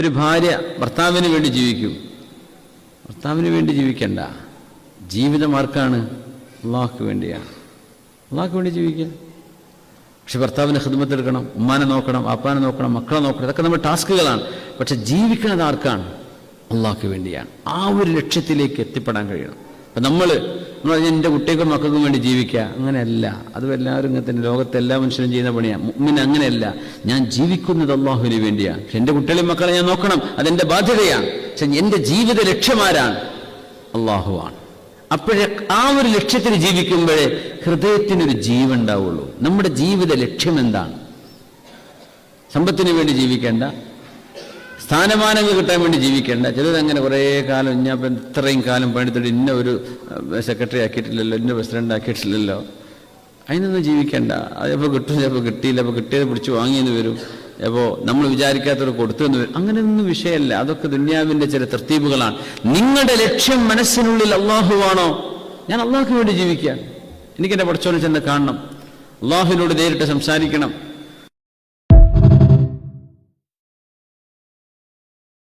ഒരു ഭാര്യ ഭർത്താവിന് വേണ്ടി ജീവിക്കും. ഭർത്താവിന് വേണ്ടി ജീവിക്കണ്ട. ജീവിതം ആർക്കാണ്? അള്ളാഹുക്ക് വേണ്ടിയാണ്. അള്ളാഹുക്ക് വേണ്ടി ജീവിക്കുക. പക്ഷെ ഭർത്താവിന് ഖിദ്മത്ത് എടുക്കണം, ഉമ്മാനെ നോക്കണം, അപ്പാനെ നോക്കണം, മക്കളെ നോക്കണം. ഇതൊക്കെ നമ്മുടെ ടാസ്കുകളാണ്. പക്ഷെ ജീവിക്കുന്നത് ആർക്കാണ്? അള്ളാഹുക്ക് വേണ്ടിയാണ്. ആ ഒരു ലക്ഷ്യത്തിലേക്ക് എത്തിപ്പെടാൻ കഴിയണം. അപ്പം നമ്മൾ എൻ്റെ കുട്ടികൾക്കും മക്കൾക്കും വേണ്ടി ജീവിക്കുക, അങ്ങനെയല്ല. അതും എല്ലാവരും ഇങ്ങനെ തന്നെ, ലോകത്തെ എല്ലാ മനുഷ്യരും ചെയ്യുന്ന പണിയാണ്. മുഅ്മിൻ അങ്ങനെയല്ല. ഞാൻ ജീവിക്കുന്നത് അള്ളാഹുവിന് വേണ്ടിയാണ്. പക്ഷെ എൻ്റെ കുട്ടികളെയും മക്കളെ ഞാൻ നോക്കണം, അതെൻ്റെ ബാധ്യതയാണ്. പക്ഷെ എൻ്റെ ജീവിത ലക്ഷ്യമാരാണ്? അള്ളാഹുവാണ്. അപ്പോഴേ ആ ഒരു ലക്ഷ്യത്തിന് ജീവിക്കുമ്പോഴേ ഹൃദയത്തിനൊരു ജീവൻ ഉണ്ടാവുള്ളൂ. നമ്മുടെ ജീവിത ലക്ഷ്യം എന്താണ്? സമ്പത്തിന് വേണ്ടി ജീവിക്കേണ്ട, സ്ഥാനമാനങ്ങൾ കിട്ടാൻ വേണ്ടി ജീവിക്കേണ്ട. ചിലരങ്ങനെ കുറേ കാലം, ഞാൻ ഇപ്പം ഇത്രയും കാലം പണിയെടുത്തിട്ട് ഇന്ന ഒരു സെക്രട്ടറി ആക്കിയിട്ടില്ലല്ലോ, ഇന്ന പ്രസിഡന്റ് ആക്കിയിട്ടില്ലല്ലോ, അതിനൊന്നും ജീവിക്കേണ്ട. അതിപ്പോൾ കിട്ടും, ചിലപ്പോൾ കിട്ടിയില്ല, അപ്പോൾ കിട്ടിയത് പിടിച്ച് വാങ്ങിയെന്ന് വരും, അപ്പോൾ നമ്മൾ വിചാരിക്കാത്തവർ കൊടുത്തെന്ന് വരും. അങ്ങനെയൊന്നും വിഷയമല്ല. അതൊക്കെ ദുന്യാവിൻ്റെ ചില തർത്തീബുകളാണ്. നിങ്ങളുടെ ലക്ഷ്യം മനസ്സിനുള്ളിൽ അള്ളാഹുവാണോ? ഞാൻ അള്ളാഹുക്ക് വേണ്ടി ജീവിക്കുക, എനിക്കെൻ്റെ പഠിച്ചോനെ ചെന്ന് കാണണം, അള്ളാഹുവിനോട് നേരിട്ട് സംസാരിക്കണം,